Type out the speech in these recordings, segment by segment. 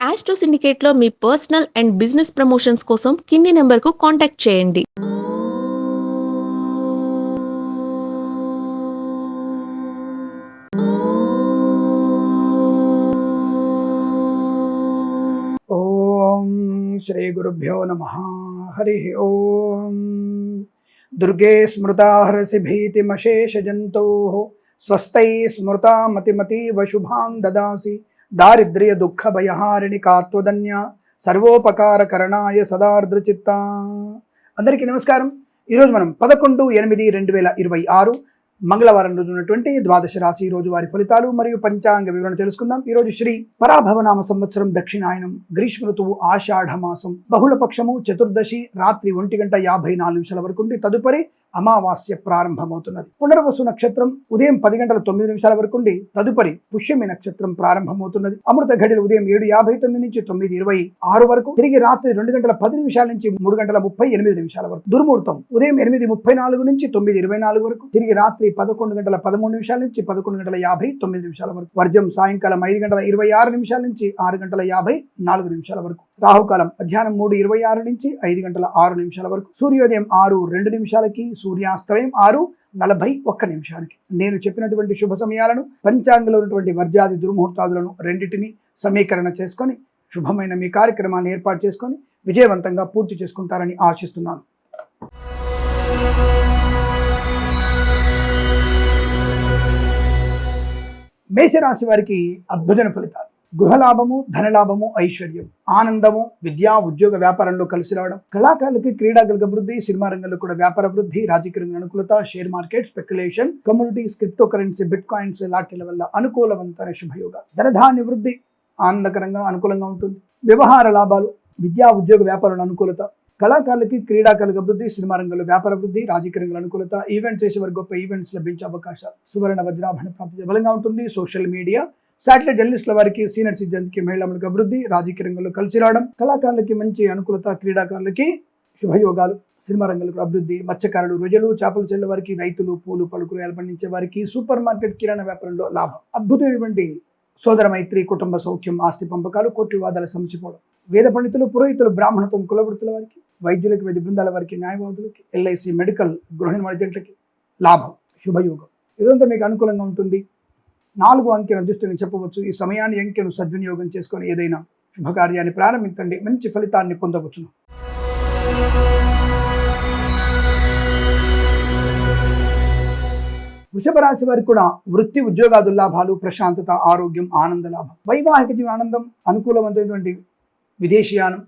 Astro సిండికేట్లో మీ personal and business promotions కోసం కింది నెంబర్కు కాంటాక్ట్ చేయండి. ఓం శ్రీ గురుభ్యో నమః. హరి ఓం. దుర్గే స్మృతా హరసి భీతిమశేషజంతో స్వస్థై స్మృతా మతిమతీవ శుభాం దదాసి దారిద్ర్య దుఃఖ భయహారిణి కాత్వదన్య సర్వోపకారకరణాయ సదార్ద్రచిత్త. అందరికీ నమస్కారం. ఈరోజు మనం 11/8/2026 మంగళవారం రోజు ఉన్నటువంటి ద్వాదశ రాశి రోజు వారి ఫలితాలు మరియు పంచాంగ వివరణ తెలుసుకుందాం. ఈ రోజు శ్రీ పరాభవనామ సంవత్సరం దక్షిణాయనం, గ్రీష్మ ఋతువు ఆషాఢ మాసం, బహుళ పక్షము చతుర్దశి రాత్రి 1:54 వరకు ఉండి తదుపరి అమావాస్య ప్రారంభమవుతున్నది. పునర్వసు నక్షత్రం ఉదయం 10:09 వరకు ఉండి తదుపరి పుష్యమి నక్షత్రం ప్రారంభమవుతున్నది. అమృత ఘడియలు ఉదయం 7:59 నుంచి 9:26 వరకు, తిరిగి రాత్రి 2:10 నుంచి 3:38 వరకు. దుర్ముహూర్తం ఉదయం 8:34 నుంచి 9:24 వరకు, తిరిగి రాత్రి 11:13 నుంచి 11:59 వరకు. వర్జం సాయంకాలం 5:26 నుంచి 6:54 వరకు. రాహుకాలం మధ్యాహ్నం 3:26 నుంచి 5:06 వరకు. సూర్యోదయం 6:02 సూర్యాస్తమయం 6:41. నేను చెప్పినటువంటి శుభ సమయాలను, పంచాంగంలో ఉన్నటువంటి వర్జాది దుర్ముహూర్తాదులను రెండింటిని సమీకరణ చేసుకొని శుభమైన మీ కార్యక్రమాన్ని ఏర్పాటు చేసుకొని విజయవంతంగా పూర్తి చేసుకుంటారని ఆశిస్తున్నాను. మేషరాశి వారికి అద్భుతమైన ఫలితాలు. గృహలాభము, ధనలాభము, ఐశ్వర్యం, ఆనందము, విద్యా ఉద్యోగ వ్యాపారంలో కలిసి రావడం, కళాకారులకి క్రీడాకులకు అభివృద్ధి, సినిమా రంగంలో కూడా వ్యాపార అభివృద్ధి, రాజకీయ రంగ అనుకూలత, share market, speculation, communities, crypto currency, bit coins లాంటి వల్ల అనుకూలవంతమైన శుభయోగాలు. ధనధాన్య వృద్ధి ఆనందకరంగా అనుకూలంగా ఉంటుంది. వ్యవహార లాభాలు, విద్యా ఉద్యోగ వ్యాపారంలో అనుకూలత, కళాకారులకి క్రీడాకారులకు అభివృద్ధి, సినిమా రంగంలో వ్యాపార అభివృద్ధి, రాజకీయ రంగంలో అనుకూలత, ఈవెంట్స్ చేసే వారికి గొప్ప ఈవెంట్స్ లభించే అవకాశాలు, సువర్ణ వజ్రాభరణ ప్రాప్తి బలంగా ఉంటుంది. సోషల్ మీడియా, శాటిలైట్ జర్నలిస్టుల వారికి, సీనియర్ సిటిజన్స్కి, మహిళలకు అభివృద్ధి, రాజకీయ రంగంలో కలిసి రావడం, కళాకారులకి మంచి అనుకూలత, క్రీడాకారులకి శుభయోగాలు, సినిమా రంగంలో అభివృద్ధి, మత్స్యకారులు, రొయ్యలు, చేపలు చెల్లె వారికి, రైతులు, పూలు పళ్ళు కూరగాయలు పండించే వారికి, సూపర్ మార్కెట్, కిరాణా వ్యాపారంలో లాభం. అద్భుతమైనటువంటి సోదర మైత్రి, కుటుంబ సౌఖ్యం, ఆస్తి పంపకాలు, కోర్టు వివాదాల సమసిపోవడం. వేద పండితులు, పురోహితులు, బ్రాహ్మణత్వం, కులవృత్తుల వారికి, వైద్యులకి, వైద్య బృందాల వారికి, న్యాయవాదులకి, ఎల్ఐసి, మెడికల్, గృహ నిర్మాణజంట్లకి లాభం, శుభయోగం. ఇదంతా మీకు అనుకూలంగా ఉంటుంది. 4 అంకెను అదృష్టంగా చెప్పవచ్చు. ఈ సమయాన్ని, అంకెను సద్వినియోగం చేసుకొని ఏదైనా శుభకార్యాన్ని ప్రారంభించండి, మంచి ఫలితాన్ని పొందవచ్చును. వృషభ రాశి వారికి కూడా వృత్తి ఉద్యోగాదు లాభాలు, ప్రశాంతత, ఆరోగ్యం, ఆనంద లాభం. వైవాహిక జీవన ఆనందం, అనుకూలవంతమైనటువంటి విదేశీయానం,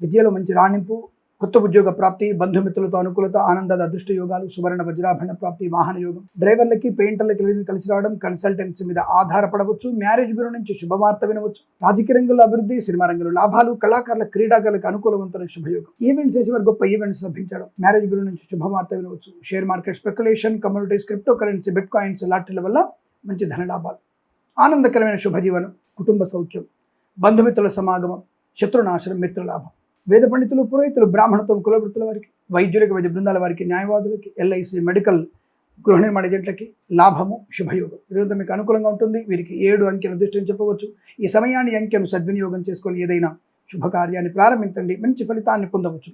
విద్యలో మంచి రాణింపు, కొత్త ఉద్యోగ ప్రాప్తి, బంధుమిత్రులతో అనుకూలత, ఆనందాద అదృష్ట యోగాలు, సువర్ణ వజ్రాభరణ ప్రాప్తి, వాహన యోగం. డ్రైవర్లకి, పెయింటర్లకి కలిసి రావడం, కన్సల్టెన్సీ మీద ఆధారపడవచ్చు, మ్యారేజ్ బ్యూరో నుంచి శుభవార్త వినవచ్చు, రాజకీయ రంగంలో అభివృద్ధి, సినిమా రంగంలో లాభాలు, కళాకారుల, క్రీడాకారులకు అనుకూలవంతమైన శుభయోగం. ఈవెంట్స్ చేసేవారు గొప్ప ఈవెంట్స్ లభించడం, మ్యారేజ్ బ్యూరో నుంచి శుభవార్త వినవచ్చు. Share market, speculation, communities, crypto currency, bit coins లాంటి వల్ల మంచి ధన లాభాలు, ఆనందకరమైన శుభజీవనం, కుటుంబ సౌఖ్యం, బంధుమిత్రుల సమాగమం, శత్రునాశనం, మిత్రలాభం. వేద పండితులు, పురోహితులు, బ్రాహ్మణత్వం, కులవృత్తుల వారికి, వైద్యులకి, వైద్య బృందాల వారికి, న్యాయవాదులకి, ఎల్ఐసి, మెడికల్, గృహ నిర్మాణ ఏజెంట్లకి లాభము, శుభయోగం. ఇదంతా మీకు అనుకూలంగా ఉంటుంది. వీరికి 7 అంకెను అదృష్టం చెప్పవచ్చు. ఈ సమయాన్ని, అంకెను సద్వినియోగం చేసుకొని ఏదైనా శుభకార్యాన్ని ప్రారంభించండి, మంచి ఫలితాన్ని పొందవచ్చు.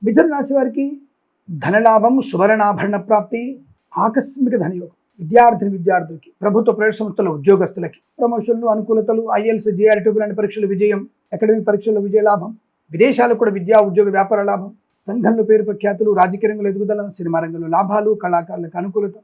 మిథున రాశి వారికి ధనలాభం, సువర్ణాభరణ ప్రాప్తి, ఆకస్మిక ధనయోగం. విద్యార్థులకి, ప్రభుత్వ ప్రైవేట్ సంస్థల ఉద్యోగస్తులకి ప్రమోషన్లు, అనుకూలతలు, ఐఎల్స్, జేఆర్టీ లాంటి పరీక్షలు విజయం, అకాడమిక్ పరీక్షల్లో విజయ లాభం, విదేశాలు కూడా విద్యా ఉద్యోగ వ్యాపార లాభం, సంఘంలో పేరు ప్రఖ్యాతులు, రాజకీయ రంగంలో ఎదుగుదల, సినిమా రంగంలో లాభాలు, కళాకారులకు అనుకూలత,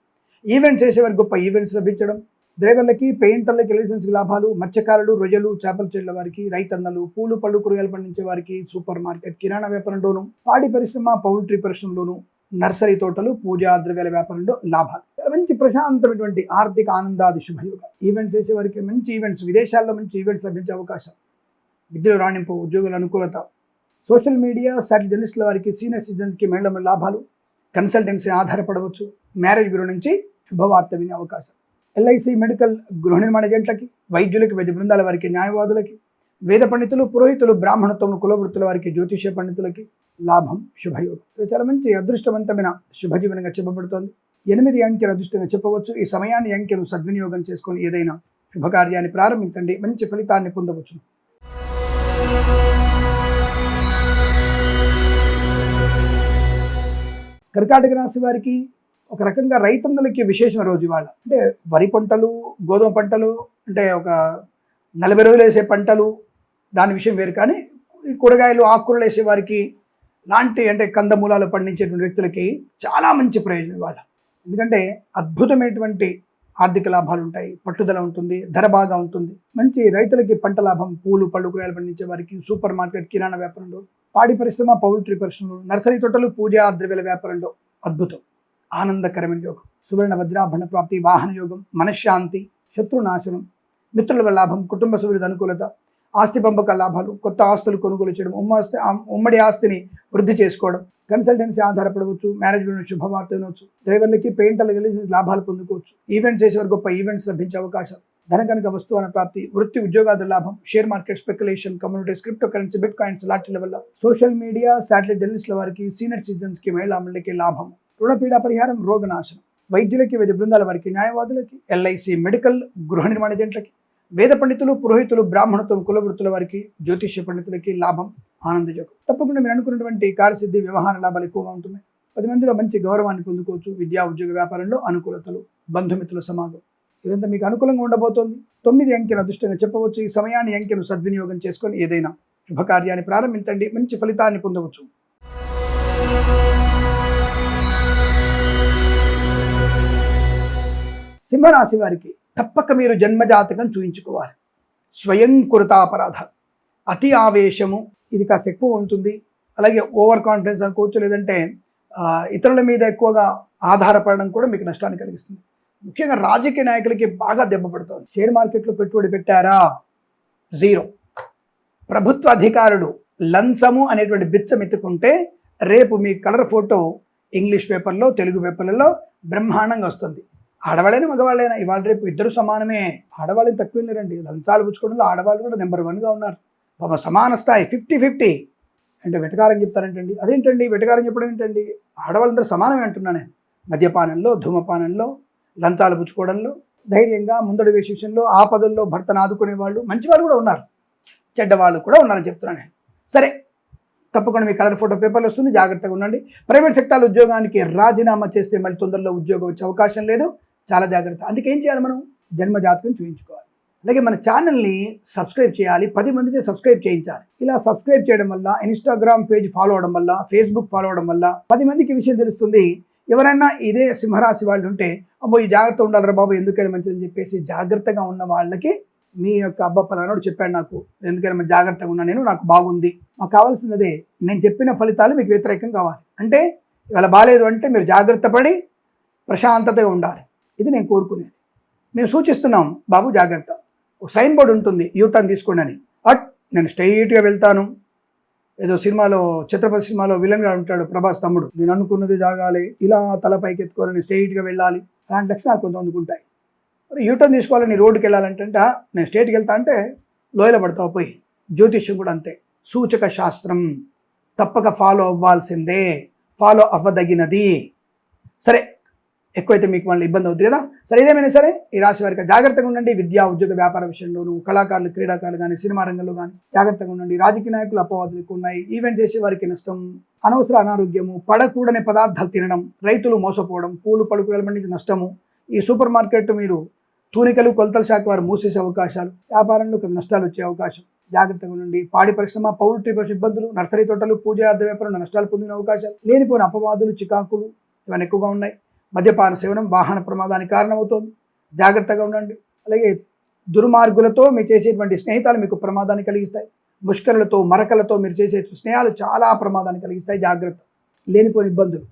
ఈవెంట్స్ చేసేవారికి గొప్ప ఈవెంట్స్ లభించడం, డ్రైవర్లకి, పెయింటర్లకి, ఎలక్ట్రిషియన్స్కి లాభాలు, మత్స్యకారులు, రొయ్యలు, చేపలు చెట్ల వారికి, రైతన్నలు, పూలు పళ్ళు కూరగాయలు పండించే వారికి, సూపర్ మార్కెట్, కిరాణా వ్యాపారంలోను, పాడి పరిశ్రమ, పౌల్ట్రీ పరిశ్రమలోను, నర్సరీ తోటలు, పూజా ద్రవ్యాల వ్యాపారంలో లాభాలు. మంచి ప్రశాంతమైనటువంటి ఆర్థిక ఆనందాది శుభయోగాలు. ఈవెంట్స్ చేసే వారికి మంచి ఈవెంట్స్, విదేశాల్లో మంచి ఈవెంట్స్ లభించే అవకాశం, విద్యలో రాణింపు, ఉద్యోగుల అనుకూలత, సోషల్ మీడియా, శాటిలైట్ జర్నలిస్టుల వారికి, సీనియర్ సిటిజన్స్కి, మహిళల లాభాలు, కన్సల్టెన్సీ ఆధారపడవచ్చు, మ్యారేజ్ బ్యూరో నుంచి శుభవార్త వినే అవకాశం, ఎల్ఐసి, మెడికల్, గృహ నిర్మాణ ఏజెంట్లకి, వైద్యులకి, వైద్య బృందాల వారికి, న్యాయవాదులకి, వేద పండితులు, పురోహితులు, బ్రాహ్మణత్వం, కులవృత్తుల వారికి, జ్యోతిష పండితులకి లాభం, శుభయోగం. ఇది చాలా మంచి అదృష్టవంతమైన శుభజీవనంగా చెప్పబడుతోంది. 8 అంకెల అదృష్టంగా చెప్పవచ్చు. ఈ సమయాన్ని అంకెను సద్వినియోగం చేసుకొని ఏదైనా శుభకార్యాన్ని ప్రారంభించండి, మంచి ఫలితాన్ని పొందవచ్చు. కర్కాటక రాశి వారికి ఒక రకంగా రైతన్నలకి విశేషమైన రోజు ఇవాళ. అంటే వరి పంటలు, గోధుమ పంటలు, అంటే ఒక 40 రోజులు వేసే పంటలు దాని విషయం వేరు. కానీ ఈ కూరగాయలు, ఆకుకూరలు వేసే వారికి లాంటి, అంటే కందమూలాలు పండించేటువంటి వ్యక్తులకి చాలా మంచి ప్రయోజనం ఇవాళ. ఎందుకంటే అద్భుతమైనటువంటి ఆర్థిక లాభాలు ఉంటాయి, పట్టుదల ఉంటుంది, ధర బాగా ఉంటుంది. మంచి రైతులకి పంట లాభం, పూలు పళ్ళు కూరగాయలు పండించే వారికి, సూపర్ మార్కెట్, కిరాణా వ్యాపారంలో, పాడి పరిశ్రమ, పౌల్ట్రీ పరిశ్రమలు, నర్సరీ తోటలు, పూజా ద్రవ్యాల వ్యాపారంలో అద్భుతం, ఆనందకరమైన యోగం. సువర్ణ వజ్రాభరణ ప్రాప్తి, వాహన యోగం, మనశ్శాంతి, శత్రునాశనం, మిత్రుల లాభం, కుటుంబ సభ్యుల అనుకూలత, ఆస్తి పంపక లాభాలు, కొత్త ఆస్తులు కొనుగోలు చేయడం, ఉమ్మడి ఆస్తిని వృద్ధి చేసుకోవడం, కన్సల్టెన్సీ ఆధారపడవచ్చు, మేనేజ్మెంట్ శుభవార్త వినవచ్చు, డ్రైవర్లకి పెయింటర్లు కలిసి లాభాలు పొందుకోవచ్చు, ఈవెంట్స్ చేసేవారు గొప్ప ఈవెంట్స్ లభించే అవకాశం, ధనకనక వస్తువుల ప్రాప్తి, వృత్తి ఉద్యోగాదుల లాభం, share market speculation, communities, crypto currency, bitcoins, లాటరీల వల్ల, సోషల్ మీడియా, శాటిలైట్ జర్నలిస్టుల వారికి, సీనియర్ సిటిజన్స్కి, మహిళా మండలికి లాభం, రుణపీడా పరిహారం, రోగనాశనం, వైద్యులకి, వైద్య బృందాల వారికి, న్యాయవాదులకి, ఎల్ఐసి, మెడికల్, గృహ నిర్మాణ ఏజెంట్లకి, వేద పండితులు, పురోహితులు, బ్రాహ్మణత్వం, కులవృత్తుల వారికి, జ్యోతిష్య పండితులకి లాభం, ఆనందయోగం. తప్పకుండా మీరు అనుకున్నటువంటి కార్యసిద్ధి, వ్యవహార లాభాలు ఎక్కువగా ఉంటున్నాయి. 10 మందిలో మంచి గౌరవాన్ని పొందుకోవచ్చు. విద్యా ఉద్యోగ వ్యాపారంలో అనుకూలతలు, బంధుమిత్రుల సమాగం, ఇదంతా మీకు అనుకూలంగా ఉండబోతోంది. 9 అంకెల అదృష్టంగా చెప్పవచ్చు. ఈ సమయాన్ని అంకెను సద్వినియోగం చేసుకొని ఏదైనా శుభకార్యాన్ని ప్రారంభించండి, మంచి ఫలితాన్ని పొందవచ్చు. సింహరాశి వారికి తప్పక మీరు జన్మజాతకం చూయించుకోవాలి. స్వయంకృతాపరాధ, అతి ఆవేశము ఇది కాస్త ఎక్కువ ఉంటుంది. అలాగే ఓవర్ కాన్ఫిడెన్స్ అనుకోవచ్చు, లేదంటే ఇతరుల మీద ఎక్కువగా ఆధారపడడం కూడా మీకు నష్టాన్ని కలిగిస్తుంది. ముఖ్యంగా రాజకీయ నాయకులకి బాగా దెబ్బ పడుతుంది. షేర్ మార్కెట్లో పెట్టుబడి పెట్టారా, జీరో. ప్రభుత్వ అధికారులు లంచము అనేటువంటి బిచ్చం ఎత్తుకుంటే రేపు మీ కలర్ ఫోటో ఇంగ్లీష్ పేపర్లో, తెలుగు పేపర్లలో బ్రహ్మాండంగా వస్తుంది. ఆడవాళ్ళైనా మగవాళ్ళైనా ఇవాళ రేపు ఇద్దరు సమానమే. ఆడవాళ్ళని తక్కువ లేరండి. లంచాలు పుచ్చుకోవడంలో ఆడవాళ్ళు కూడా నెంబర్ 1గా ఉన్నారు. పాప సమాన స్థాయి, 50-50. అంటే వెటకారం చెప్తారంటండి. అదేంటండి వెటకారం చెప్పడం ఏంటండి? ఆడవాళ్ళందరూ సమానమే అంటున్నా నేను. మద్యపానంలో, ధూమపానంలో, లంచాలు పుచ్చుకోవడంలో, ధైర్యంగా ముందడు వేసే విషయంలో, ఆపదల్లో భర్తను ఆదుకునే వాళ్ళు, మంచి వాళ్ళు కూడా ఉన్నారు, చెడ్డవాళ్ళు కూడా ఉన్నారని చెప్తున్నాను నేను. సరే, తప్పకుండా మీ కలర్ ఫోటో పేపర్లు వస్తుంది, జాగ్రత్తగా ఉండండి. ప్రైవేట్ సెక్టార్ ఉద్యోగానికి రాజీనామా చేస్తే మళ్ళీ తొందరలో ఉద్యోగం వచ్చే అవకాశం లేదు, చాలా జాగ్రత్త. అందుకే ఏం చేయాలి, మనం జన్మజాతకం చూపించుకోవాలి. అలాగే మన ఛానల్ని సబ్స్క్రైబ్ చేయాలి, 10 మందికి సబ్స్క్రైబ్ చేయించాలి. ఇలా సబ్స్క్రైబ్ చేయడం వల్ల, ఇన్స్టాగ్రామ్ పేజ్ ఫాలో అవడం వల్ల, ఫేస్బుక్ ఫాలో అవడం వల్ల 10 మందికి విషయం తెలుస్తుంది. ఎవరైనా ఇదే సింహరాశి వాళ్ళు ఉంటే, అమ్మో ఈ జాగ్రత్త ఉండాలిరా బాబు, ఎందుకైనా మంచిదని చెప్పేసి జాగ్రత్తగా ఉన్న వాళ్ళకి మీ యొక్క అబ్బా పలానాడు చెప్పాడు నాకు, ఎందుకైనా జాగ్రత్తగా ఉన్నా నేను, నాకు బాగుంది. మాకు కావాల్సింది అదే. నేను చెప్పిన ఫలితాలు మీకు వ్యతిరేకం కావాలి అంటే, ఇవాళ బాగాలేదు అంటే మీరు జాగ్రత్త పడి ప్రశాంతతగా ఉండాలి. ఇది నేను కోరుకునేది. మేము సూచిస్తున్నాం, బాబు జాగ్రత్త. ఒక సైన్ బోర్డు ఉంటుంది, యూటర్న్ తీసుకోండి అని. నేను స్ట్రైట్గా వెళ్తాను. ఏదో సినిమాలో, ఛత్రపతి సినిమాలో విలన్గా ఉంటాడు ప్రభాస్ తమ్ముడు, నేను అనుకున్నది జాగాలి, ఇలా తలపైకి ఎత్తుకోవాలని, స్ట్రైట్గా వెళ్ళాలి, అలాంటి లక్షణాలు కొంతమందికి ఉంటాయి. మరి యూటర్న్ తీసుకోవాలని, రోడ్డుకి వెళ్ళాలంటే నేను స్ట్రైట్కి వెళ్తా అంటే లోయలో పడతావు పోయి. జ్యోతిష్యం కూడా అంతే. సూచక శాస్త్రం తప్పక ఫాలో అవ్వాల్సిందే, ఫాలో అవ్వదగినది. సరే, ఎక్కువైతే మీకు మళ్ళీ ఇబ్బంది అవుతుంది కదా. సరే, ఏదేమైనా సరే ఈ రాశి వారికి జాగ్రత్తగా ఉండండి. విద్యా ఉద్యోగ వ్యాపార విషయంలోనూ, కళాకారులు, క్రీడాకారులు కానీ, సినిమా రంగంలో కానీ జాగ్రత్తగా ఉండండి. రాజకీయ నాయకులు అపవాదులు ఎక్కువ ఉన్నాయి. ఈవెంట్ చేసే వారికి నష్టం, అనవసర అనారోగ్యము, పడకూడని పదార్థాలు తినడం, రైతులు మోసపోవడం, పూలు పలుకుల పండించి నష్టము. ఈ సూపర్ మార్కెట్ మీరు తూనికలు, కొలతల శాఖ వారు మూసేసే అవకాశాలు, వ్యాపారంలో కొంత నష్టాలు వచ్చే అవకాశం. జాగ్రత్తగా ఉండండి. పాడి పరిశ్రమ, పౌల్ట్రీ ఇబ్బందులు, నర్సరీ తోటలు, పూజా వ్యాపారంలో నష్టాలు పొందిన అవకాశాలు, లేనిపోయిన అపవాదులు, చికాకులు ఇవన్నీ ఎక్కువగా ఉన్నాయి. మద్యపాన సేవనం వాహన ప్రమాదానికి కారణమవుతోంది, జాగ్రత్తగా ఉండండి. అలాగే దుర్మార్గులతో మీరు చేసేటువంటి స్నేహితాలు మీకు ప్రమాదాన్ని కలిగిస్తాయి. ముష్కరులతో, మరకలతో మీరు చేసే స్నేహాలు చాలా ప్రమాదాన్ని కలిగిస్తాయి, జాగ్రత్త. లేనిపోయిన ఇబ్బందులు,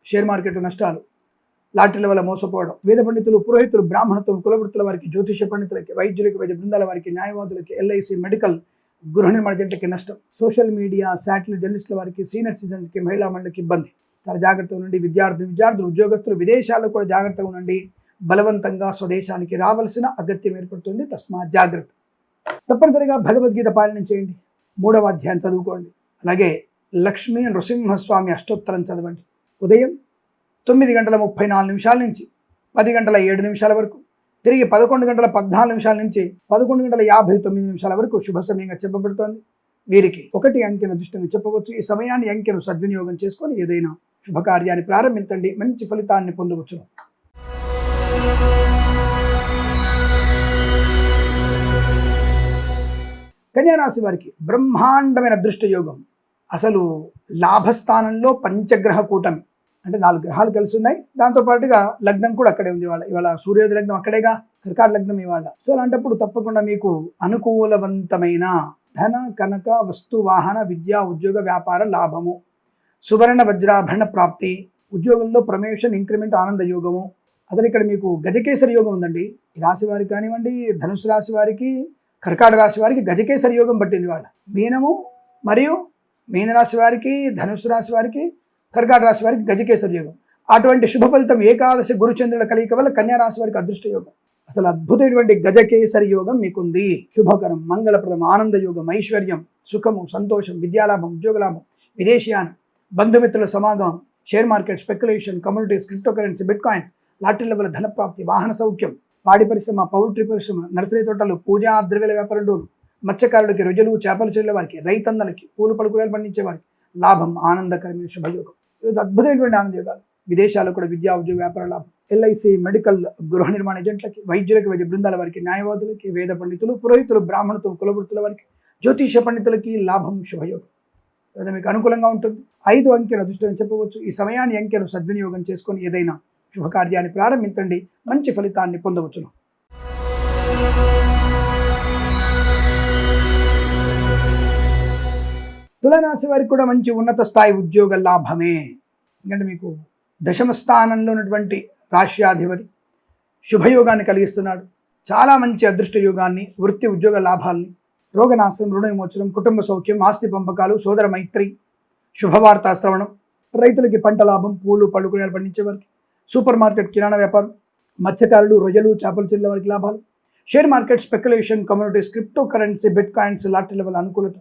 షేర్ మార్కెట్ నష్టాలు, లాటరీల వల్ల మోసపోవడం, వేద పండితులు, పురోహితులు, బ్రాహ్మణత్వం, కులవృత్తుల వారికి, జ్యోతిష పండితులకి, వైద్యులకి, వైద్య బృందాల వారికి, న్యాయవాదులకి, ఎల్ఐసి, మెడికల్, గృహ నిర్మాణ ఏజెంట్లకి నష్టం. సోషల్ మీడియా, శాటిలైట్ జర్నలిస్టుల వారికి, సీనియర్ సిటిజన్స్కి, మహిళా మండలికి ఇబ్బంది. చాలా జాగ్రత్తగా ఉండండి. విద్యార్థులు, ఉద్యోగస్తులు, విదేశాల్లో కూడా జాగ్రత్తగా ఉండండి. బలవంతంగా స్వదేశానికి రావాల్సిన అగత్యం ఏర్పడుతుంది, తస్మాత్ జాగ్రత్త. తప్పనిసరిగా భగవద్గీత పాలన చేయండి, 3వ అధ్యాయం చదువుకోండి. అలాగే లక్ష్మీ నృసింహస్వామి అష్టోత్తరం చదవండి. ఉదయం 9:34 నుంచి 10:07 వరకు, తిరిగి 11:14 నుంచి 11:59 వరకు శుభ సమయంగా చెప్పబడుతోంది. వీరికి 1 అంకెను అదృష్టంగా చెప్పవచ్చు. ఈ సమయాన్ని అంకెను సద్వినియోగం చేసుకొని ఏదైనా శుభకార్యాన్ని ప్రారంభించండి, మంచి ఫలితాన్ని పొందవచ్చు. కన్యారాశి వారికి బ్రహ్మాండమైన అదృష్ట యోగం. అసలు లాభస్థానంలో పంచగ్రహ కూటమి, అంటే 4 గ్రహాలు కలిసి ఉన్నాయి. దాంతోపాటుగా లగ్నం కూడా అక్కడే ఉంది. ఇవాళ సూర్యోదయ లగ్నం అక్కడేగా, కర్కాట లగ్నం ఇవాళ. సో అలాంటప్పుడు తప్పకుండా మీకు అనుకూలవంతమైన ధన కనక వస్తు వాహన విద్యా ఉద్యోగ వ్యాపార లాభము, సువర్ణ వజ్రాభరణ ప్రాప్తి, ఉద్యోగంలో ప్రమోషన్ ఇంక్రిమెంట్ ఆనంద యోగము. అసలు ఇక్కడ మీకు గజకేసరి యోగం ఉందండి. ఈ రాశి వారికి కానివ్వండి, ధనుసు రాశి వారికి, కర్కాట రాశి వారికి గజకేసరి యోగం పట్టింది వాళ్ళ. మీనము మరియు మీనరాశి వారికి, ధనుసు రాశి వారికి, కర్కాట రాశి వారికి గజకేసరి యోగం. అటువంటి శుభ ఫలితం ఏకాదశి గురుచంద్రుల కలయిక వల్ల కన్యా రాశి వారికి అదృష్ట యోగం. అసలు అద్భుతమైనటువంటి గజకేసరి యోగం మీకుంది. శుభకరం, మంగళప్రదం, ఆనంద యోగం, ఐశ్వర్యం, సుఖము, సంతోషం, విద్యాలాభం, ఉద్యోగలాభం, విదేశీయానం, బంధుమిత్రుల సమాగమం, share market, speculation, communities, crypto currency, bitcoin, lottery level ధనప్రాప్తి, వాహన సౌఖ్యం, పాడి పరిశ్రమ, పౌల్ట్రీ పరిశ్రమ, నర్సరీ తోటలు, పూజా ద్రవ్యాల వ్యాపారంలోను, మత్స్యకారులకి, రొయ్యలు చేపలు చెల్లె వారికి, రైతన్నలకి, పూలు పలుకురాలు పండించే వారికి లాభం, ఆనందకరమైన శుభయోగం. ఇది అద్భుతమైనటువంటి ఆనంద యోగాలు. విదేశాల్లో కూడా విద్యా ఉద్యోగ వ్యాపార లాభం, ఎల్ఐసి, మెడికల్, గృహ నిర్మాణ ఏజెంట్లకి, వైద్యులకి, వైద్య బృందాల వారికి, న్యాయవాదులకి, వేద పండితులు, పురోహితులు, బ్రాహ్మణులు, కులవృత్తుల వారికి, జ్యోతిష పండితులకి లాభం, శుభయోగం. లేదా మీకు అనుకూలంగా ఉంటుంది. 5 అంకెను అదృష్టం చెప్పవచ్చు. ఈ సమయాన్ని అంకెను సద్వినియోగం చేసుకొని ఏదైనా శుభకార్యాన్ని ప్రారంభించండి, మంచి ఫలితాన్ని పొందవచ్చును. తులారాశి వారికి కూడా మంచి ఉన్నత స్థాయి ఉద్యోగ లాభమే. ఎందుకంటే మీకు దశమ స్థానంలో ఉన్నటువంటి రాష్ట్రాధిపతి శుభయోగాన్ని కలిగిస్తున్నాడు. చాలా మంచి అదృష్ట యోగాన్ని, వృత్తి ఉద్యోగ లాభాలని, రోగనాశనం, రుణ విమోచనం, కుటుంబ సౌఖ్యం, ఆస్తి పంపకాలు, సోదర మైత్రి, శుభవార్తా శ్రవణం, రైతులకి పంట లాభం, పూలు పళ్ళు కూరగాయలు పండించే వారికి, సూపర్ మార్కెట్, కిరాణా వ్యాపారం, మత్స్యకారులు, రొయ్యలు చేపలు చెల్లె వారికి లాభాలు, share market, speculation, communities, crypto currency, bit coins, lottery level అనుకూలత,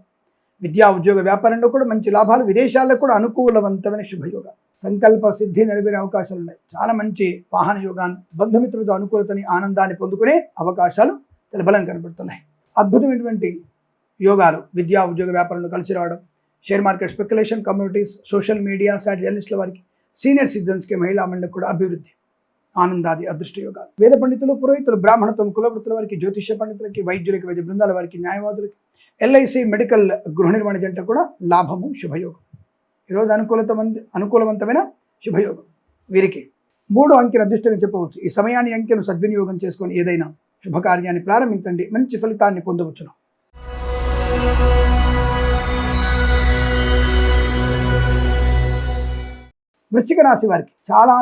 విద్యా ఉద్యోగ వ్యాపారంలో కూడా మంచి లాభాలు, విదేశాల్లో కూడా అనుకూలవంతమైన శుభయోగాలు, సంకల్ప సిద్ధి నెరవేరే అవకాశాలు ఉన్నాయి. చాలా మంచి వాహన యోగాన్ని, బంధుమిత్రులతో అనుకూలతని, ఆనందాన్ని పొందుకునే అవకాశాలు చాలా బలం కనబడుతున్నాయి. అద్భుతమైనటువంటి యోగాలు విద్యా ఉద్యోగ వ్యాపారంలో కలిసి రావడం, share market, speculation, communities, social media, సాట్ జర్నలిస్టుల వారికి, సీనియర్ సిటిజన్స్కి, మహిళా మండలికి కూడా అభివృద్ధి, ఆనందాది అదృష్ట యోగాలు, వేద పండితులు, పురోహితులు, బ్రాహ్మణత్వం, కులవృత్తుల వారికి, జ్యోతిష పండితులకి, వైద్యులకి, వైద్య బృందాల వారికి, న్యాయవాదులకి, ఎల్ఐసి, మెడికల్, గృహ నిర్మాణ జంట కూడా లాభము, శుభయోగం. ఈరోజు అనుకూలవంతమైన శుభయోగం. వీరికి 3 అంకెను అదృష్టంగా చెప్పవచ్చు. ఈ సమయాన్ని అంకెను సద్వినియోగం చేసుకొని ఏదైనా శుభకార్యాన్ని ప్రారంభించండి, మంచి ఫలితాన్ని పొందవచ్చును. వృశ్చిక రాశి వారికి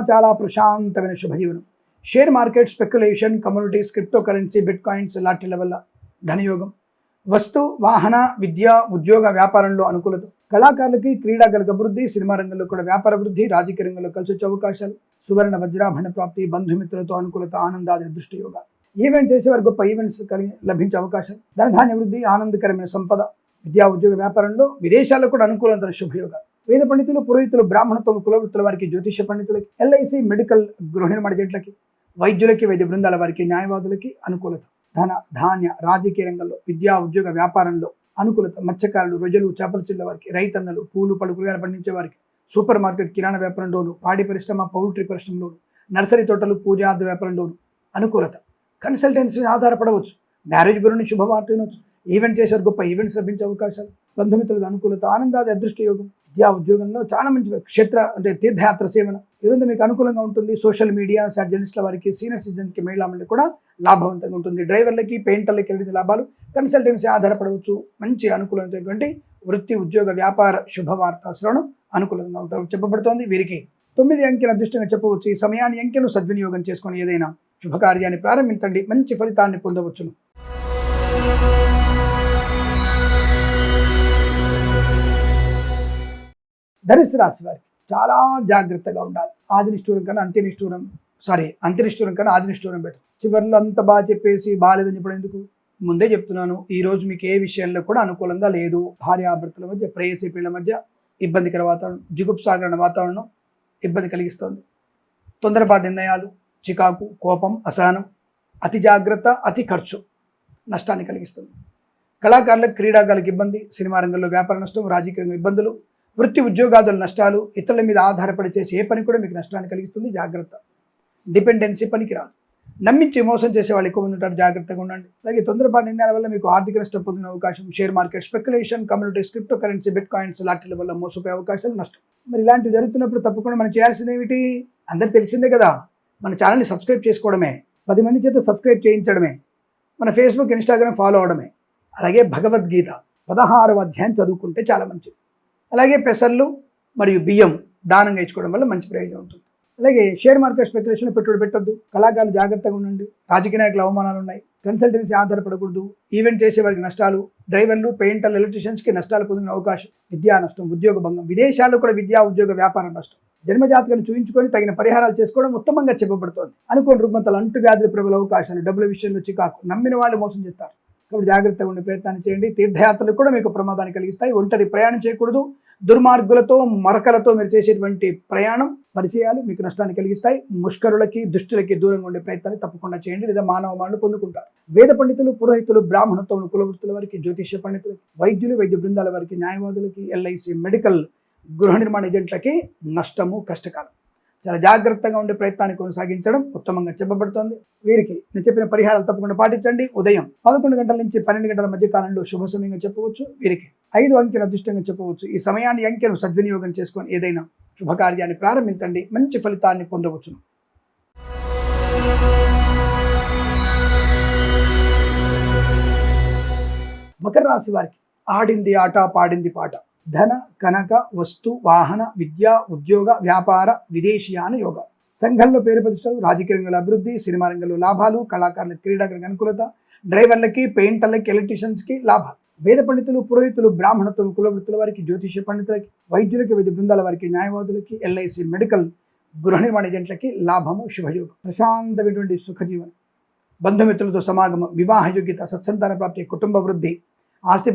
చాలా ప్రశాంతమైన శుభజీవనం. Share market, speculation, communities, crypto currency, bitcoins, లాటరీల వల్ల ధనయోగం, వస్తు వాహన విద్య ఉద్యోగ వ్యాపారంలో అనుకూలత, కళాకారులకి క్రీడాగలకు అభివృద్ధి, సినిమా రంగంలో కూడా వ్యాపార అభివృద్ధి, రాజకీయ రంగంలో కలిసి వచ్చే అవకాశాలు, సువర్ణ వజ్రాభరణ ప్రాప్తి, బంధుమిత్రులతో అనుకూలత, ఆనందాది అదృష్ట యోగాలు, ఈవెంట్ చేసేవారు గొప్ప ఈవెంట్స్ కలిగి లభించే అవకాశం, ధనధాన్య వృద్ధి, ఆనందకరమైన సంపద, విద్యా ఉద్యోగ వ్యాపారంలో, విదేశాల్లో కూడా అనుకూలత, శుభయోగాలు, వేద పండితులు, పురోహితులు, బ్రాహ్మణత్వం, కులవృత్తుల వారికి, జ్యోతిష పండితులకి, ఎల్ఐసి, మెడికల్, గృహ నిర్మాణ జట్లకి, వైద్యులకి, వైద్య బృందాల వారికి, న్యాయవాదులకి అనుకూలత, ధన ధాన్య రాజకీయ రంగంలో, విద్యా ఉద్యోగ వ్యాపారంలో అనుకూలత, మత్స్యకారులు, రొయ్యలు చేపలు చెల్లె వారికి, రైతన్నలు, పూలు పళ్ళు కూరగాయలు పండించే వారికి, సూపర్ మార్కెట్, కిరాణా వ్యాపారంలోను, పాడి పరిశ్రమ, పౌల్ట్రీ పరిశ్రమలోను, నర్సరీ తోటలు, పూజాది వ్యాపారంలోను అనుకూలత, కన్సల్టెన్సీ ఆధారపడవచ్చు, మ్యారేజ్ బ్యూరోని శుభవార్త వినవచ్చు, ఈవెంట్ చేసేవారు గొప్ప ఈవెంట్స్ లభించే అవకాశాలు, బంధుమిత్రుల అనుకూలత, ఆనందాది అదృష్ట యోగం, విద్యా ఉద్యోగంలో చాలా మంచి క్షేత్ర అంటే తీర్థయాత్ర సేవన ఈరోజు మీకు అనుకూలంగా ఉంటుంది. సోషల్ మీడియా, సాట్ జర్నలిస్టుల వారికి, సీనియర్ సిటిజన్స్కి, మహిళా మండలికి కూడా లాభవంతంగా ఉంటుంది. డ్రైవర్లకి, పెయింటర్లకి వెళ్ళిన లాభాలు, కన్సల్టెన్సీ ఆధారపడవచ్చు. మంచి అనుకూలమైనటువంటి వృత్తి ఉద్యోగ వ్యాపార శుభవార్త శ్రవణం అనుకూలంగా ఉంటారు చెప్పబడుతోంది. వీరికి 9 అంకెను అదృష్టంగా చెప్పవచ్చు. ఈ సమయాన్ని అంకెను సద్వినియోగం చేసుకొని ఏదైనా శుభకార్యాన్ని ప్రారంభించండి, మంచి ఫలితాన్ని పొందవచ్చును. ధనుసు రాశి వారికి చాలా జాగ్రత్తగా ఉండాలి. ఆదినిష్ఠూరం కన్నా అంత్యనిష్ఠూరం కన్నా ఆదినిష్ఠూరం బెటర్. చివరిలో అంత బాగా చెప్పేసి బాగాలేదని చెప్పడం ఎందుకు? ముందే చెప్తున్నాను, ఈ రోజు మీకు ఏ విషయంలో కూడా అనుకూలంగా లేదు. భార్యాభర్తల మధ్య, ప్రేయసీ పిల్లల మధ్య ఇబ్బందికర వాతావరణం, జిగుప్సాకరణ వాతావరణం ఇబ్బంది కలిగిస్తుంది. తొందరపాటు నిర్ణయాలు, చికాకు, కోపం, అసహనం, అతి జాగ్రత్త, అతి ఖర్చు నష్టాన్ని కలిగిస్తుంది. కళాకారులకు, క్రీడాకారులకు ఇబ్బంది, సినిమా రంగంలో వ్యాపార నష్టం, రాజకీయ రంగం ఇబ్బందులు, వృత్తి ఉద్యోగాదుల నష్టాలు, ఇతరుల మీద ఆధారపడి చేసే ఏ పని కూడా మీకు నష్టాన్ని కలిగిస్తుంది. జాగ్రత్త. డిపెండెన్సీ పనికిరాదు. నమ్మించి మోసం చేసే వాళ్ళు ఎక్కువ మంది ఉంటారు, జాగ్రత్తగా ఉండండి. అలాగే తొందరపాటు నిర్ణయాల వల్ల మీకు ఆర్థిక నష్టం పొందిన అవకాశం, share market speculation, communities, crypto currency, bit coins లాంటి వల్ల మోసపోయే అవకాశాలు, నష్టం. మరి ఇలాంటివి జరుగుతున్నప్పుడు తప్పకుండా మనం చేయాల్సింది ఏమిటి? అందరు తెలిసిందే కదా, మన ఛానల్ని సబ్స్క్రైబ్ చేసుకోవడమే, 10 మంది చేత సబ్స్క్రైబ్ చేయించడమే, మన ఫేస్బుక్, ఇన్స్టాగ్రామ్ ఫాలో అవడమే. అలాగే భగవద్గీత 16వ అధ్యాయం చదువుకుంటే చాలా మంచిది. అలాగే పెసర్లు మరియు బియ్యం దానంగా ఇచ్చుకోవడం వల్ల మంచి ప్రయోజనం ఉంటుంది. అలాగే షేర్ మార్కెట్ స్పెక్యులేషన్ పెట్టుబడి పెట్టొద్దు. కళాకారులు జాగ్రత్తగా ఉండండి. రాజకీయ నాయకుల అవమానాలు ఉన్నాయి. కన్సల్టెన్సీ ఆధారపడకూడదు. ఈవెంట్ చేసే వారికి నష్టాలు, డ్రైవర్లు, పెయింటర్లు, ఎలక్ట్రీషియన్స్కి నష్టాలు పొందిన అవకాశం, విద్యా నష్టం, ఉద్యోగ భంగం, విదేశాల్లో కూడా విద్యా, ఉద్యోగ, వ్యాపార నష్టం. జన్మజాతకాన్ని చూయించుకొని తగిన పరిహారాలు చేసుకోవడం ఉత్తమంగా చెప్పబడుతోంది. అనుకోని రుగ్మతలు, అంటువ్యాధులు ప్రబల అవకాశాలు, డబ్బుల విషయంలో చికాకు, నమ్మిన వాళ్ళు మోసం చేస్తారు. కాబట్టి జాగ్రత్తగా ఉండే ప్రయత్నాన్ని చేయండి. తీర్థయాత్రలు కూడా మీకు ప్రమాదాన్ని కలిగిస్తాయి. ఒంటరి ప్రయాణం చేయకూడదు. దుర్మార్గులతో, మరకలతో మీరు చేసేటువంటి ప్రయాణం, పరిచయాలు మీకు నష్టాన్ని కలిగిస్తాయి. ముష్కరులకి, దుష్టులకి దూరంగా ఉండే ప్రయత్నాన్ని తప్పకుండా చేయండి, లేదా మానవ మాటలు పొందుకుంటారు. వేద పండితులు, పురోహితులు, బ్రాహ్మణత్వం, కులవృత్తుల వారికి, జ్యోతిష్య పండితులకి, వైద్యులు, వైద్య బృందాల వారికి, న్యాయవాదులకి, ఎల్ఐసి, మెడికల్, గృహ నిర్మాణ ఏజెంట్లకి నష్టము, కష్టకాలం. చాలా జాగ్రత్తగా ఉండే ప్రయత్నాన్ని కొనసాగించడం ఉత్తమంగా చెప్పబడుతోంది. వీరికి నేను చెప్పిన పరిహారాలు తప్పకుండా పాటించండి. ఉదయం 11 గంటల నుంచి 12 గంటల మధ్య కాలంలో శుభ సమయంగా చెప్పవచ్చు. వీరికి 5 అంకెను అదృష్టంగా చెప్పవచ్చు. ఈ సమయాన్ని, అంకెను సద్వినియోగం చేసుకొని ఏదైనా శుభకార్యాన్ని ప్రారంభించండి, మంచి ఫలితాన్ని పొందవచ్చును. మకర రాశి వారికి ఆడింది ఆట, పాడింది పాట. ధన, కనక, వస్తు, వాహన, విద్య, ఉద్యోగ, వ్యాపార, విదేశీయాన యోగ. సంఘంలో పేరు ప్రతిష్టలు, రాజకీయ రంగంలో అభివృద్ధి, సినిమా రంగంలో లాభాలు, కళాకారులకు, క్రీడాకారులకు అనుకూలత, డ్రైవర్లకి, పెయింటర్లకి, ఎలక్ట్రీషియన్స్కి లాభాలు. వేద పండితులు, పురోహితులు, బ్రాహ్మణత్వం, కులవృత్తుల వారికి, జ్యోతిష్య పండితులకి, వైద్యులకి, వైద్య బృందాల వారికి, న్యాయవాదులకి, ఎల్ఐసి, మెడికల్, గృహ నిర్మాణ ఏజెంట్లకి లాభము, శుభయోగం. ప్రశాంతమైనటువంటి సుఖజీవనం, బంధుమిత్రులతో సమాగమం, వివాహ యోగ్యత, సత్సంతాన ప్రాప్తి, కుటుంబ వృద్ధి, ఆస్తి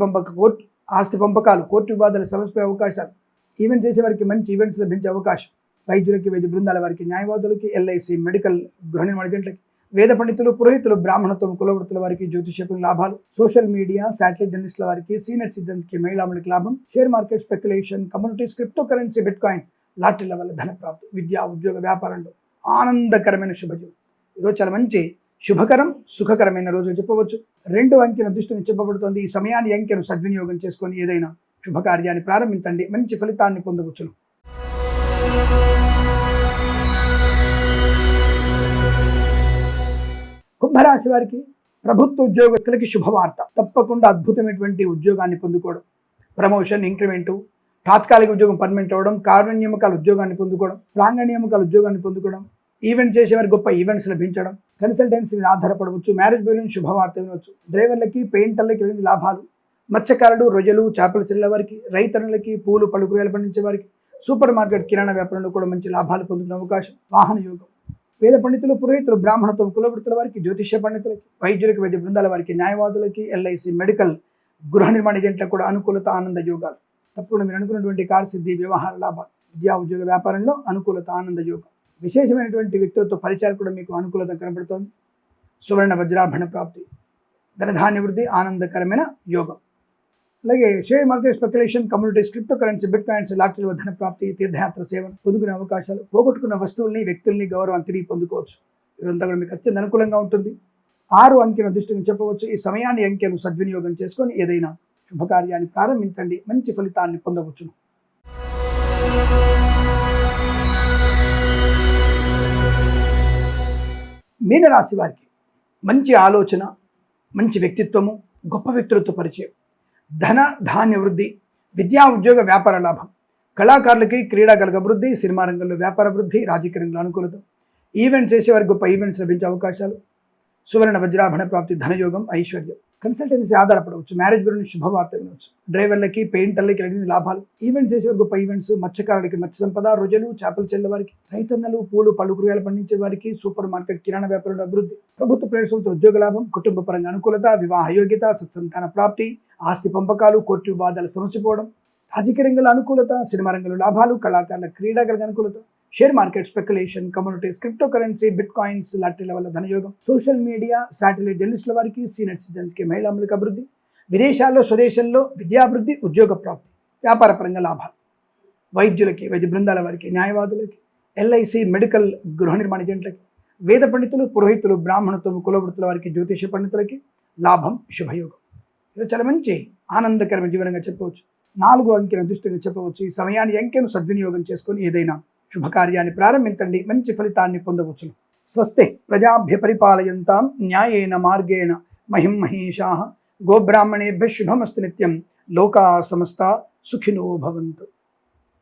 పంపకాలు, కోర్టు వివాదాలు సమస్య అవకాశాలు, ఈవెంట్ చేసే వారికి మంచి ఈవెంట్స్ లభించే అవకాశం, వైద్యులకి, వైద్య బృందాల వారికి, న్యాయవాదులకి, ఎల్ఐసి, మెడికల్, గృహ నిర్మాణ ఏజెంట్లకి, వేద పండితులు, పురోహితులు, బ్రాహ్మణత్వం, కులవృత్తుల వారికి, జ్యోతిష్యపుల లాభాలు, సోషల్ మీడియా, శాటిలైట్ జర్నలిస్టుల వారికి, సీనియర్ సిటిజన్స్కి, మహిళాములకి లాభం, share market speculation, communities, crypto currency, bitcoin లాటరీల వల్ల ధన ప్రాప్తి, విద్యా, ఉద్యోగ, వ్యాపారంలో ఆనందకరమైన శుభజీవం. ఈరోజు చాలా మంచి శుభకరం, సుఖకరమైన రోజు చెప్పవచ్చు. 2 అంకెను అదృష్టంగా చెప్పబడుతోంది. ఈ సమయాన్ని, అంకెను సద్వినియోగం చేసుకొని ఏదైనా శుభకార్యాన్ని ప్రారంభించండి, మంచి ఫలితాన్ని పొందవచ్చును. కుంభరాశి వారికి ప్రభుత్వ ఉద్యోగస్తులకి శుభవార్త. తప్పకుండా అద్భుతమైనటువంటి ఉద్యోగాన్ని పొందుకోవడం, ప్రమోషన్, ఇంక్రిమెంటు, తాత్కాలిక ఉద్యోగం పర్మనెంట్ అవ్వడం, కార్య నియామకాల ఉద్యోగాన్ని పొందుకోవడం, ప్రాంగణ నియామకాల ఉద్యోగాన్ని పొందుకోవడం, ఈవెంట్ చేసేవారికి గొప్ప ఈవెంట్స్ లభించడం, కన్సల్టెన్సీ మీద ఆధారపడవచ్చు, మ్యారేజ్ బ్యూరో శుభవార్త వినవచ్చు, డ్రైవర్లకి, పెయింటర్లకి లాభాలు, మత్స్యకారులు, రొయ్యలు, చేపల చెల్లెల వారికి, రైతన్నులకి, పూలు, పళ్ళు, కూరగాయలు పండించే వారికి, సూపర్ మార్కెట్, కిరాణా వ్యాపారంలో కూడా మంచి లాభాలు పొందుకునే అవకాశం, వాహన యోగం. వేద పండితులు, పురోహితులు, బ్రాహ్మణత్వం, కులవృత్తుల వారికి, జ్యోతిష్య పండితులకి, వైద్యులకి, వైద్య బృందాల వారికి, న్యాయవాదులకి, ఎల్ఐసి, మెడికల్, గృహ నిర్మాణ ఏజెంట్లకు కూడా అనుకూలత, ఆనంద యోగాలు. తప్పకుండా మీరు అనుకున్నటువంటి కార్యసిద్ధి, వ్యవహార లాభాలు, విద్యా, ఉద్యోగ, వ్యాపారంలో అనుకూలత, ఆనంద యోగం. విశేషమైనటువంటి వ్యక్తులతో పరిచయాలు కూడా మీకు అనుకూలత కనబడుతోంది. సువర్ణ వజ్రాభరణ ప్రాప్తి, ధనధాన్య వృద్ధి, ఆనందకరమైన యోగం. అలాగే share market speculation, communities, crypto currency, bitcoins లాటరీల ధన ప్రాప్తి, తీర్థయాత్ర సేవలు పొందుకునే అవకాశాలు, పోగొట్టుకున్న వస్తువుల్ని, వ్యక్తుల్ని, గౌరవాన్ని తిరిగి పొందుకోవచ్చు. ఇదంతా కూడా మీకు అత్యంత అనుకూలంగా ఉంటుంది. 6 అంకెను అదృష్టంగా చెప్పవచ్చు. ఈ సమయాన్ని, అంకెను సద్వినియోగం చేసుకొని ఏదైనా శుభకార్యాన్ని ప్రారంభించండి, మంచి ఫలితాన్ని పొందవచ్చును. మీనరాశి వారికి మంచి ఆలోచన, మంచి వ్యక్తిత్వము, గొప్ప వ్యక్తులతో పరిచయం, ధన ధాన్య వృద్ధి, విద్యా, ఉద్యోగ, వ్యాపార లాభం, కళాకారులకి, క్రీడాకారులకు అభివృద్ధి, సినిమా రంగంలో వ్యాపార వృద్ధి, రాజకీయ రంగంలో అనుకూలత, ఈవెంట్స్ చేసేవారికి గొప్ప ఈవెంట్స్ లభించే అవకాశాలు, సువర్ణ వజ్రాభరణ ప్రాప్తి, ధనయోగం, ఐశ్వర్యం. కన్సల్టెన్సీ ఆధారపడవచ్చు, మ్యారేజ్ బ్యూరో శుభవార్త వినవచ్చు, డ్రైవర్లకి, పెయింటర్లకి కలిగిన లాభాలు, ఈవెంట్ చేసేవారికి గొప్ప ఈవెంట్స్, మత్స్యకారులకి మత్స్య సంపద, రొయ్యలు, చేపలు చెల్లె వారికి, రైతన్నలు, పూలు, పళ్ళు, కూరగాయలు పండించే వారికి, సూపర్ మార్కెట్, కిరాణా వ్యాపారంలో అభివృద్ధి, ప్రభుత్వ ప్రవేశంతో ఉద్యోగ లాభం, కుటుంబ పరంగా అనుకూలత, వివాహ యోగ్యత, సత్సంతాన ప్రాప్తి, ఆస్తి పంపకాలు, కోర్టు వివాదాలు సమసిపోవడం, రాజకీయ రంగంలో అనుకూలత, సినిమా రంగంలో లాభాలు, కళాకారుల, క్రీడాకారులకు అనుకూలత, share market speculation, communities, crypto currency, bitcoins, లాటరీల వల్ల ధనయోగం, సోషల్ మీడియా, శాటిలైట్ జర్నలిస్టుల వారికి, సీనియర్ సిటిజన్స్కి, మహిళాములకు అభివృద్ధి, విదేశాల్లో స్వదేశంలో విద్యాభివృద్ధి, ఉద్యోగ ప్రాప్తి, వ్యాపార పరంగా లాభాలు, వైద్యులకి, వైద్య బృందాల వారికి, న్యాయవాదులకి, ఎల్ఐసి, మెడికల్, గృహ నిర్మాణ ఏజెంట్లకి, వేద పండితులు, పురోహితులు, బ్రాహ్మణత్వం, కులవృత్తుల వారికి, జ్యోతిష పండితులకి లాభం, శుభయోగం. ఇది చాలా మంచి ఆనందకరమైన జీవనంగా చెప్పవచ్చు. 4 అంకెను అదృష్టంగా చెప్పవచ్చు. ఈ సమయాన్ని అంకెను సద్వినియోగం చేసుకొని ఏదైనా శుభకార్యాన్ని ప్రారంభించండి, మంచి ఫలితాన్ని పొందవచ్చును. స్వస్తి ప్రజాభ్య పరిపాలయంతాం న్యాయేన మార్గేణ మహిం మహేషాః. గోబ్రాహ్మణేభ్యः శుభమస్తు నిత్యం. లోకా సమస్తా సుఖినో భవంతు.